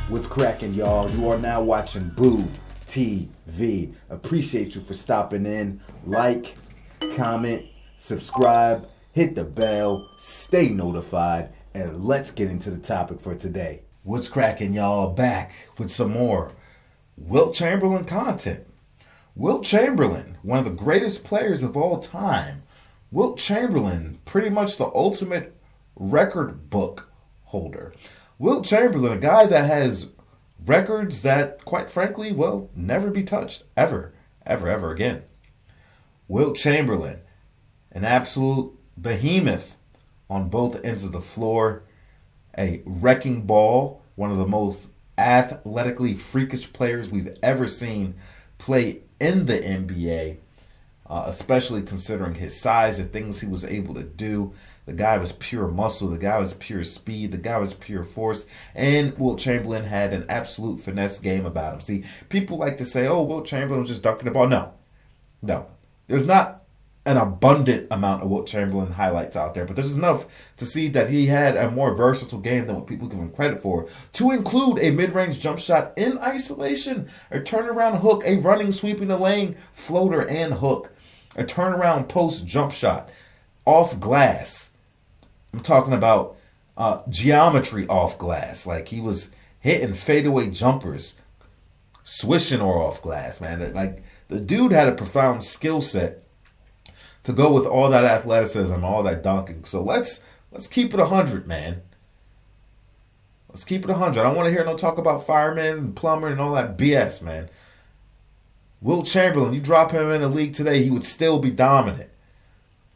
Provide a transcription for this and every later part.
What's cracking, y'all? You are now watching Boo TV. Appreciate you for stopping in. Like, comment, subscribe, hit the bell, stay notified, and let's get into the topic for today. What's cracking, y'all? Back with some more Wilt Chamberlain content. Wilt Chamberlain, one of the greatest players of all time. Wilt Chamberlain, pretty much the ultimate record book holder. Wilt Chamberlain, a guy that has records that, quite frankly, will never be touched ever again. Wilt Chamberlain, an absolute behemoth on both ends of the floor, a wrecking ball, one of the most athletically freakish players we've ever seen play in the NBA, especially considering his size, the things he was able to do. The guy was pure muscle. The guy was pure speed. The guy was pure force. And Wilt Chamberlain had an absolute finesse game about him. See, people like to say, oh, Wilt Chamberlain was just dunking the ball. No. There's not an abundant amount of Wilt Chamberlain highlights out there, but there's enough to see that he had a more versatile game than what people give him credit for, to include a mid-range jump shot in isolation, a turnaround hook, a running, sweeping the lane, floater and hook, a turnaround post jump shot, off glass. I'm talking about geometry off glass. Like, he was hitting fadeaway jumpers, swishing or off glass, man. Like, the dude had a profound skill set to go with all that athleticism, all that dunking. So let's keep it 100, man. Let's keep it 100. I don't want to hear no talk about fireman and plumber and all that BS, man. Wilt Chamberlain, you drop him in the league today, he would still be dominant.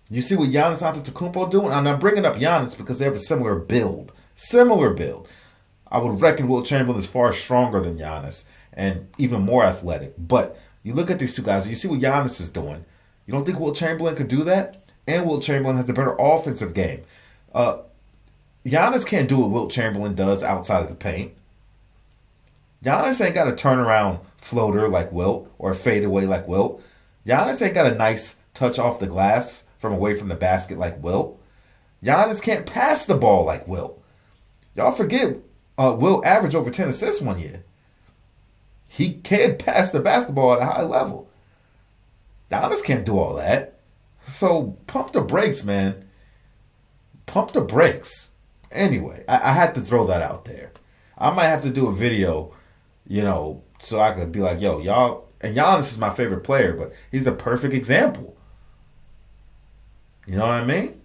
You see what Giannis Antetokounmpo doing? I'm not bringing up Giannis because they have a similar build. I would reckon Wilt Chamberlain is far stronger than Giannis and even more athletic. But you look at these two guys, and you see what Giannis is doing. You don't think Wilt Chamberlain could do that? And Wilt Chamberlain has a better offensive game. Giannis can't do what Wilt Chamberlain does outside of the paint. Giannis ain't got a turnaround floater like Wilt or a fadeaway like Wilt. Giannis ain't got a nice touch off the glass from away from the basket like Wilt. Giannis can't pass the ball like Wilt. Y'all forget Wilt averaged over 10 assists one year. He can't pass the basketball at a high level. Giannis can't do all that. So pump the brakes, man. Pump the brakes. Anyway, I had to throw that out there. I might have to do a video, so I could be like, yo, y'all, and Giannis is my favorite player, but he's the perfect example. You know what I mean?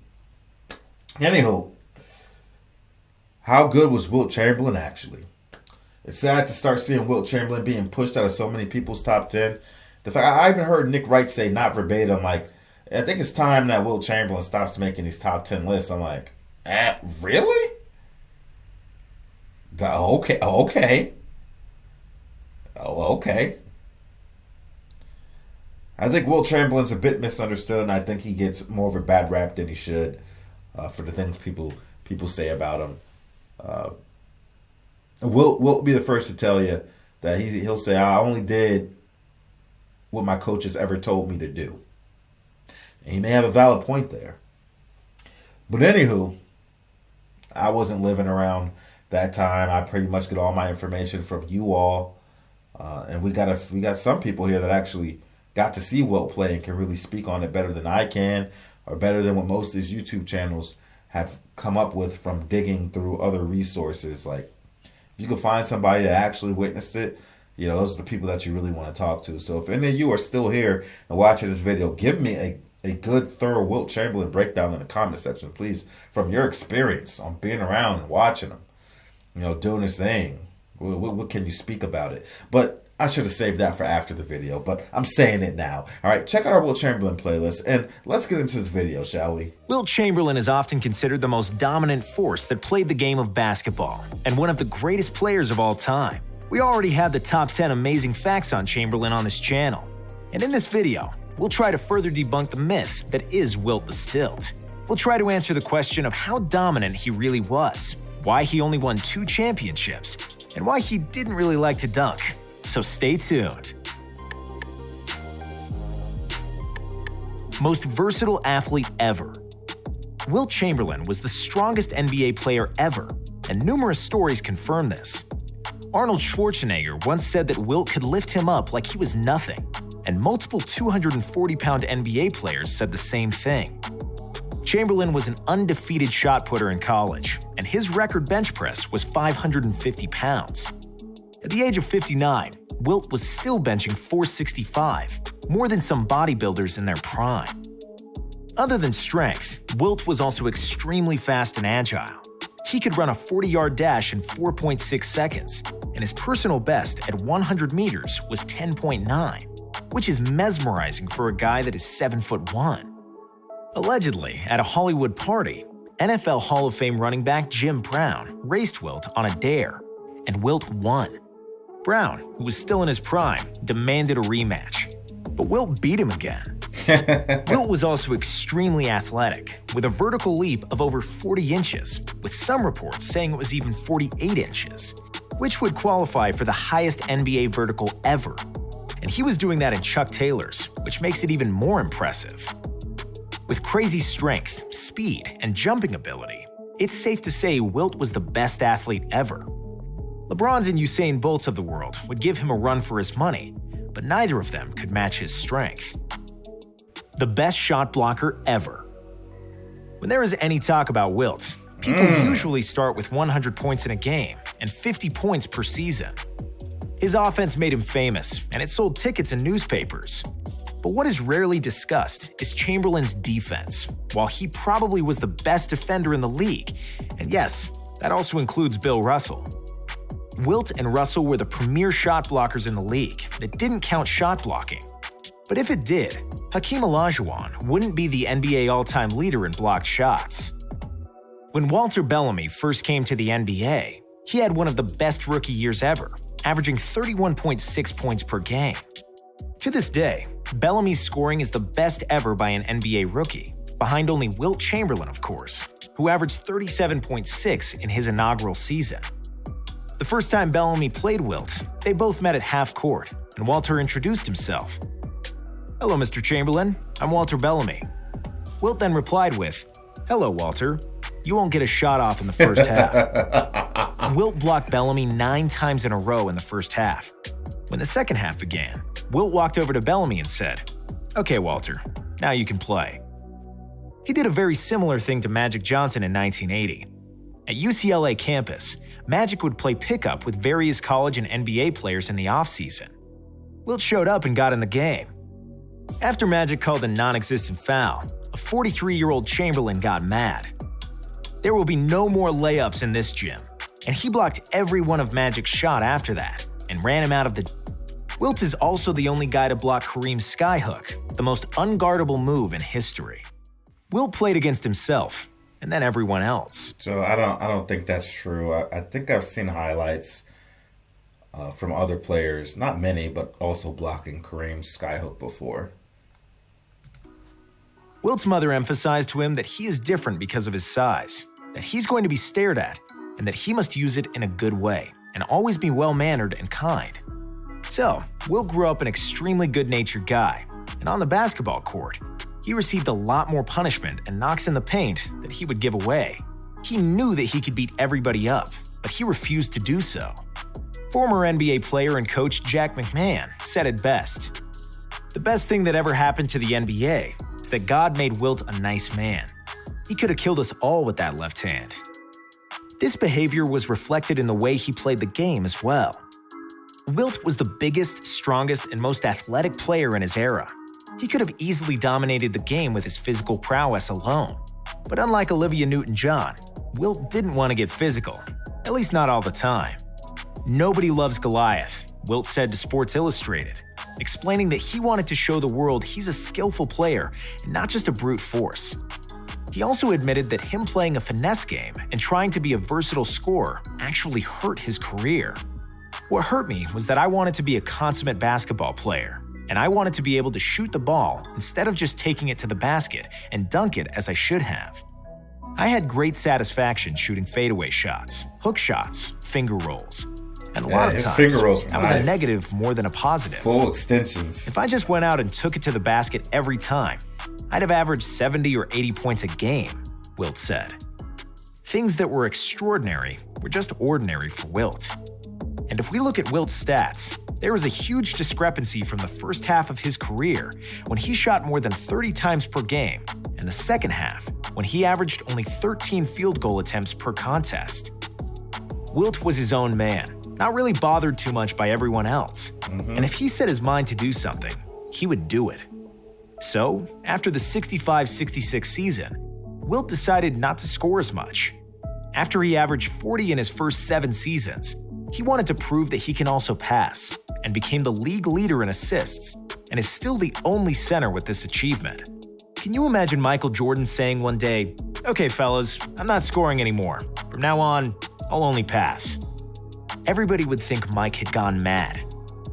Anywho, how good was Wilt Chamberlain actually? It's sad to start seeing Wilt Chamberlain being pushed out of so many people's top 10. The fact I even heard Nick Wright say, not verbatim, like, I think it's time that Wilt Chamberlain stops making these top 10 lists. I'm like, really? Okay. I think Wilt Chamberlain's a bit misunderstood, and I think he gets more of a bad rap than he should for the things people say about him. Wilt be the first to tell you that he'll say, I only did what my coaches ever told me to do. And he may have a valid point there. But anywho, I wasn't living around that time. I pretty much get all my information from you all. And we got some people here that actually got to see Wilt play and can really speak on it better than I can, or better than what most of these YouTube channels have come up with from digging through other resources. Like, if you can find somebody that actually witnessed it, those are the people that you really want to talk to. So if any of you are still here and watching this video, give me a good, thorough Wilt Chamberlain breakdown in the comment section, please, from your experience on being around and watching him, doing his thing. What can you speak about it? But I should have saved that for after the video, but I'm saying it now. All right, check out our Wilt Chamberlain playlist, and let's get into this video, shall we? Wilt Chamberlain is often considered the most dominant force that played the game of basketball, and one of the greatest players of all time. We already have the top 10 amazing facts on Chamberlain on this channel, and in this video, we'll try to further debunk the myth that is Wilt the Stilt. We'll try to answer the question of how dominant he really was, why he only won 2 championships, and why he didn't really like to dunk. So stay tuned. Most versatile athlete ever. Wilt Chamberlain was the strongest NBA player ever, and numerous stories confirm this. Arnold Schwarzenegger once said that Wilt could lift him up like he was nothing, and multiple 240-pound NBA players said the same thing. Chamberlain was an undefeated shot putter in college, and his record bench press was 550 pounds. At the age of 59, Wilt was still benching 465, more than some bodybuilders in their prime. Other than strength, Wilt was also extremely fast and agile. He could run a 40-yard dash in 4.6 seconds, and his personal best at 100 meters was 10.9, which is mesmerizing for a guy that is 7'1". Allegedly, at a Hollywood party, NFL Hall of Fame running back Jim Brown raced Wilt on a dare, and Wilt won. Brown, who was still in his prime, demanded a rematch, but Wilt beat him again. Wilt was also extremely athletic, with a vertical leap of over 40 inches, with some reports saying it was even 48 inches, which would qualify for the highest NBA vertical ever. And he was doing that in Chuck Taylors, which makes it even more impressive. With crazy strength, speed, and jumping ability, it's safe to say Wilt was the best athlete ever. LeBron's and Usain Bolt's of the world would give him a run for his money, but neither of them could match his strength. The best shot blocker ever. When there is any talk about Wilt, people usually start with 100 points in a game and 50 points per season. His offense made him famous, and it sold tickets in newspapers. But what is rarely discussed is Chamberlain's defense. While he probably was the best defender in the league, and yes, that also includes Bill Russell. Wilt and Russell were the premier shot blockers in the league that didn't count shot blocking. But if it did, Hakeem Olajuwon wouldn't be the NBA all-time leader in blocked shots. When Walter Bellamy first came to the NBA, he had one of the best rookie years ever, averaging 31.6 points per game. To this day, Bellamy's scoring is the best ever by an NBA rookie, behind only Wilt Chamberlain, of course, who averaged 37.6 in his inaugural season. The first time Bellamy played Wilt, they both met at half court, and Walter introduced himself. "Hello, Mr. Chamberlain. I'm Walter Bellamy." Wilt then replied with, "Hello, Walter. You won't get a shot off in the first half." Wilt blocked Bellamy 9 times in a row in the first half. When the second half began, Wilt walked over to Bellamy and said, "Okay, Walter, now you can play." He did a very similar thing to Magic Johnson in 1980. At UCLA campus, Magic would play pickup with various college and NBA players in the offseason. Wilt showed up and got in the game. After Magic called a non-existent foul, a 43-year-old Chamberlain got mad. "There will be no more layups in this gym," and he blocked every one of Magic's shot after that and ran him out of the... Wilt is also the only guy to block Kareem's skyhook, the most unguardable move in history. Wilt played against himself, and then everyone else. So I don't think that's true. I think I've seen highlights from other players, not many, but also blocking Kareem's skyhook before. Wilt's mother emphasized to him that he is different because of his size, that he's going to be stared at, and that he must use it in a good way, and always be well-mannered and kind. So, Wilt grew up an extremely good-natured guy, and on the basketball court, he received a lot more punishment and knocks in the paint that he would give away. He knew that he could beat everybody up, but he refused to do so. Former NBA player and coach Jack McMahon said it best. "The best thing that ever happened to the NBA is that God made Wilt a nice man. He could have killed us all with that left hand." This behavior was reflected in the way he played the game as well. Wilt was the biggest, strongest, and most athletic player in his era. He could have easily dominated the game with his physical prowess alone. But unlike Olivia Newton-John, Wilt didn't want to get physical, at least not all the time. "Nobody loves Goliath," Wilt said to Sports Illustrated, explaining that he wanted to show the world he's a skillful player and not just a brute force. He also admitted that him playing a finesse game and trying to be a versatile scorer actually hurt his career. "What hurt me was that I wanted to be a consummate basketball player, and I wanted to be able to shoot the ball instead of just taking it to the basket and dunk it as I should have. I had great satisfaction shooting fadeaway shots, hook shots, finger rolls. And a lot of times, finger rolls were that was nice. a negative more than a positive. Full extensions. If I just went out and took it to the basket every time, I'd have averaged 70 or 80 points a game," Wilt said. Things that were extraordinary were just ordinary for Wilt. And if we look at Wilt's stats, there is a huge discrepancy from the first half of his career, when he shot more than 30 times per game, and the second half, when he averaged only 13 field goal attempts per contest. Wilt was his own man, not really bothered too much by everyone else. And if he set his mind to do something, he would do it. So, after the 65-66 season, Wilt decided not to score as much. After he averaged 40 in his first 7 seasons, he wanted to prove that he can also pass, and became the league leader in assists, and is still the only center with this achievement. Can you imagine Michael Jordan saying one day, "Okay, fellas, I'm not scoring anymore. From now on, I'll only pass"? Everybody would think Mike had gone mad.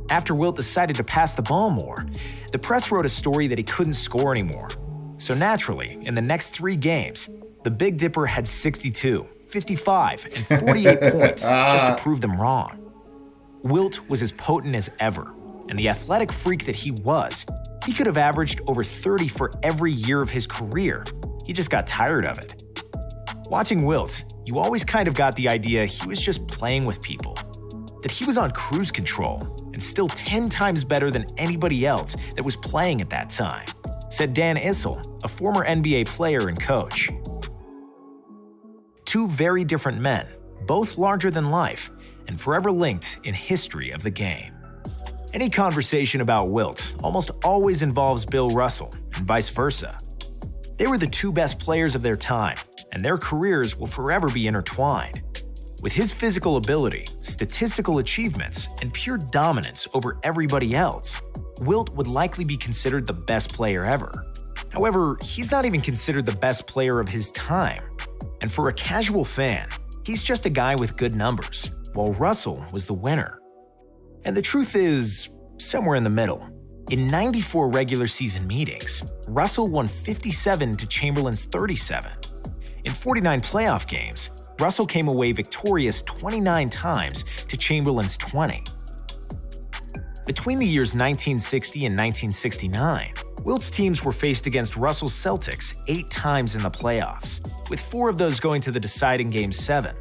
After Wilt decided to pass the ball more, the press wrote a story that he couldn't score anymore. So naturally, in the next 3 games, the Big Dipper had 62, 55, and 48 points just to prove them wrong. Wilt was as potent as ever, and the athletic freak that he was, he could have averaged over 30 for every year of his career. He just got tired of it. Watching Wilt, you always kind of got the idea he was just playing with people, that he was on cruise control and still 10 times better than anybody else that was playing at that time, said Dan Issel, a former NBA player and coach. 2 very different men, both larger than life, and forever linked in history of the game. Any conversation about Wilt almost always involves Bill Russell, and vice versa. They were the 2 best players of their time, and their careers will forever be intertwined. With his physical ability, statistical achievements, and pure dominance over everybody else, Wilt would likely be considered the best player ever. However, he's not even considered the best player of his time. And for a casual fan, he's just a guy with good numbers, while Russell was the winner. And the truth is, somewhere in the middle. In 94 regular season meetings, Russell won 57 to Chamberlain's 37. In 49 playoff games, Russell came away victorious 29 times to Chamberlain's 20. Between the years 1960 and 1969, Wilt's teams were faced against Russell's Celtics 8 times in the playoffs, with 4 of those going to the deciding Game 7.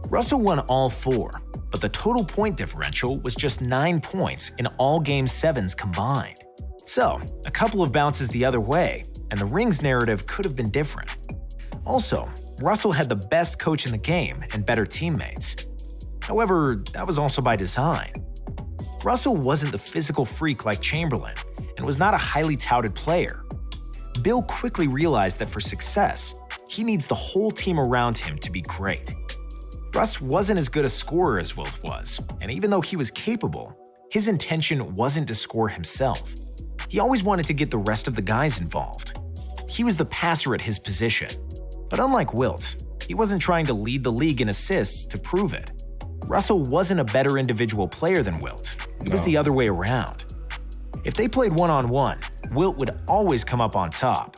Russell won all 4, but the total point differential was just 9 points in all Game 7s combined. So, a couple of bounces the other way, and the rings narrative could have been different. Also, Russell had the best coach in the game and better teammates. However, that was also by design. Russell wasn't the physical freak like Chamberlain, and was not a highly touted player. Bill quickly realized that for success, he needs the whole team around him to be great. Russ wasn't as good a scorer as Wilt was, and even though he was capable, his intention wasn't to score himself. He always wanted to get the rest of the guys involved. He was the passer at his position. But unlike Wilt, he wasn't trying to lead the league in assists to prove it. Russell wasn't a better individual player than Wilt. It was the other way around. If they played one-on-one, Wilt would always come up on top.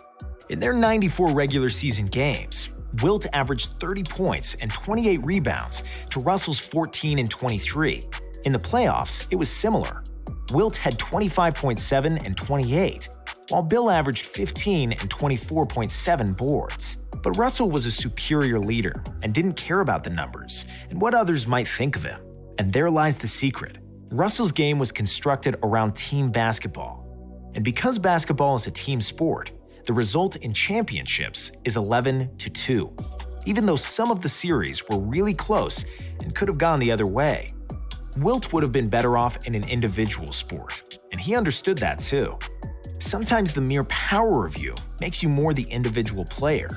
In their 94 regular season games, Wilt averaged 30 points and 28 rebounds to Russell's 14 and 23. In the playoffs, it was similar. Wilt had 25.7 and 28, while Bill averaged 15 and 24.7 boards. But Russell was a superior leader and didn't care about the numbers and what others might think of him. And there lies the secret. Russell's game was constructed around team basketball. And because basketball is a team sport, the result in championships is 11-2, even though some of the series were really close and could have gone the other way. Wilt would have been better off in an individual sport, and he understood that too. Sometimes the mere power of you makes you more the individual player.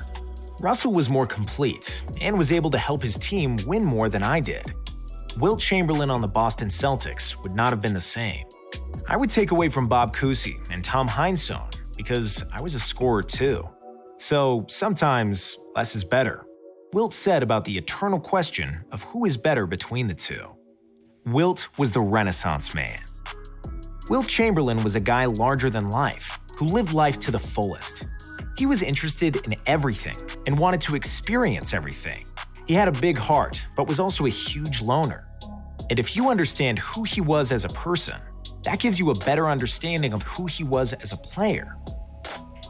Russell was more complete and was able to help his team win more than I did. Wilt Chamberlain on the Boston Celtics would not have been the same. I would take away from Bob Cousy and Tom Heinsohn because I was a scorer too. So sometimes less is better. Wilt said about the eternal question of who is better between the two. Wilt was the Renaissance man. Wilt Chamberlain was a guy larger than life who lived life to the fullest. He was interested in everything and wanted to experience everything. He had a big heart, but was also a huge loner. And if you understand who he was as a person, that gives you a better understanding of who he was as a player.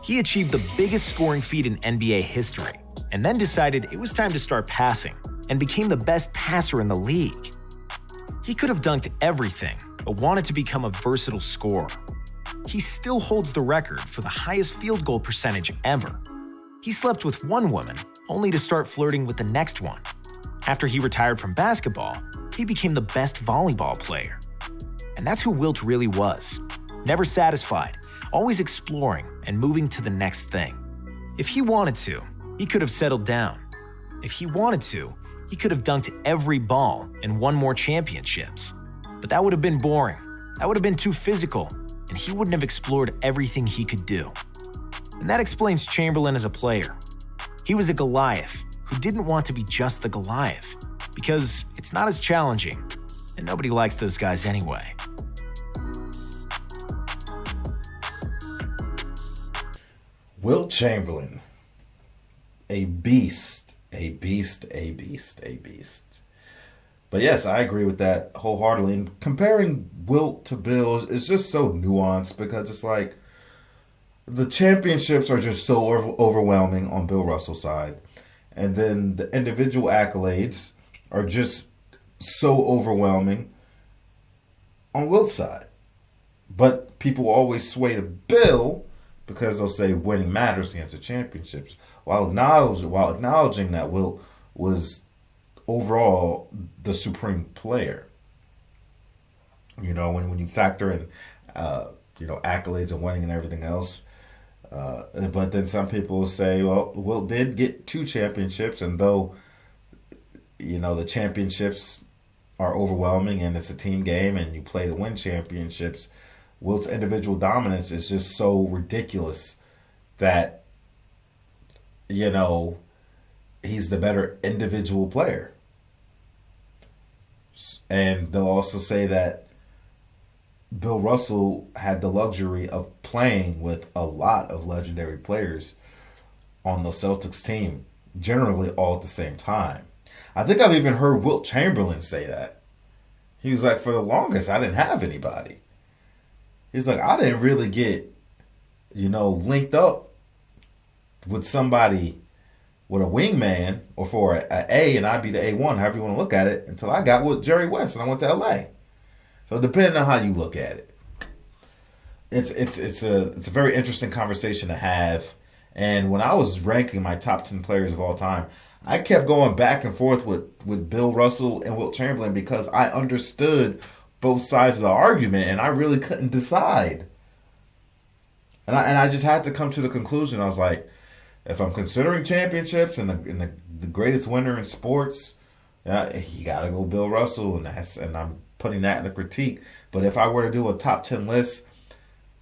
He achieved the biggest scoring feat in NBA history, and then decided it was time to start passing, and became the best passer in the league. He could have dunked everything, but wanted to become a versatile scorer. He still holds the record for the highest field goal percentage ever. He slept with one woman, only to start flirting with the next one. After he retired from basketball, he became the best volleyball player. And that's who Wilt really was. Never satisfied, always exploring and moving to the next thing. If he wanted to, he could have settled down. If he wanted to, he could have dunked every ball and won more championships. But that would have been boring. That would have been too physical, and he wouldn't have explored everything he could do. And that explains Chamberlain as a player. He was a Goliath who didn't want to be just the Goliath, because it's not as challenging, and nobody likes those guys anyway. Wilt Chamberlain, a beast, a beast, a beast, a beast. But yes, I agree with that wholeheartedly. And comparing Wilt to Bill is just so nuanced because it's like the championships are just so overwhelming on Bill Russell's side. And then the individual accolades are just so overwhelming on Wilt's side. But people always sway to Bill because they'll say winning matters against the championships, while acknowledging that Wilt was overall the supreme player. You know, when you factor in, accolades and winning and everything else. But then some people will say, well, Wilt did get 2 championships, and though, the championships are overwhelming and it's a team game and you play to win championships, Wilt's individual dominance is just so ridiculous that, he's the better individual player. And they'll also say that Bill Russell had the luxury of playing with a lot of legendary players on the Celtics team, generally all at the same time. I think I've even heard Wilt Chamberlain say that. He was like, for the longest, I didn't have anybody. He's like, I didn't really get, linked up with somebody with a wingman or for an A, and I'd be the A1, however you want to look at it, until I got with Jerry West and I went to LA. So depending on how you look at it, it's a very interesting conversation to have. And when I was ranking my top 10 players of all time, I kept going back and forth with Bill Russell and Wilt Chamberlain because I understood both sides of the argument and I really couldn't decide. And I just had to come to the conclusion. I was like, if I'm considering championships and the greatest winner in sports, you got to go Bill Russell, and I'm putting that in the critique. But if I were to do a top 10 list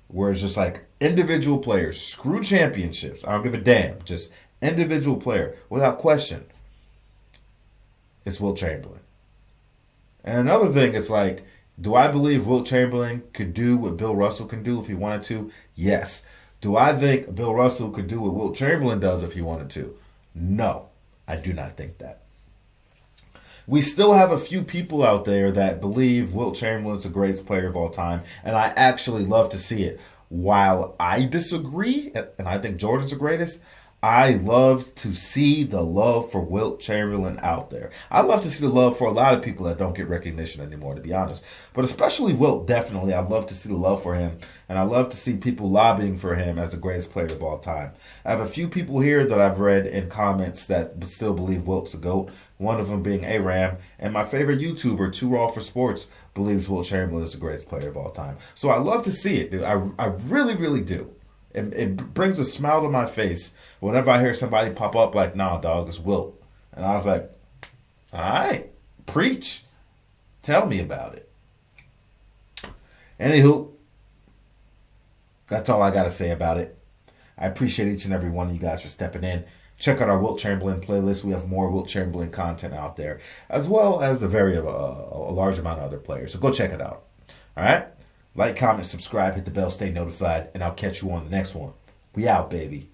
where it's just like individual players, screw championships, I don't give a damn, just individual player, without question, it's Wilt Chamberlain. And another thing, it's like, do I believe Wilt Chamberlain could do what Bill Russell can do if he wanted to? Yes. Do I think Bill Russell could do what Wilt Chamberlain does if he wanted to? No, I do not think that. We still have a few people out there that believe Wilt Chamberlain is the greatest player of all time, and I actually love to see it. While I disagree, and I think Jordan's the greatest, I love to see the love for Wilt Chamberlain out there. I love to see the love for a lot of people that don't get recognition anymore, to be honest. But especially Wilt, definitely. I love to see the love for him. And I love to see people lobbying for him as the greatest player of all time. I have a few people here that I've read in comments that still believe Wilt's the GOAT. One of them being Aram. And my favorite YouTuber, Too Raw for Sports, believes Wilt Chamberlain is the greatest player of all time. So I love to see it, dude. I really, really do. It brings a smile to my face whenever I hear somebody pop up like, nah, dog, it's Wilt. And I was like, all right, preach. Tell me about it. Anywho, that's all I got to say about it. I appreciate each and every one of you guys for stepping in. Check out our Wilt Chamberlain playlist. We have more Wilt Chamberlain content out there, as well as a large amount of other players. So go check it out. All right? Like, comment, subscribe, hit the bell, stay notified, and I'll catch you on the next one. We out, baby.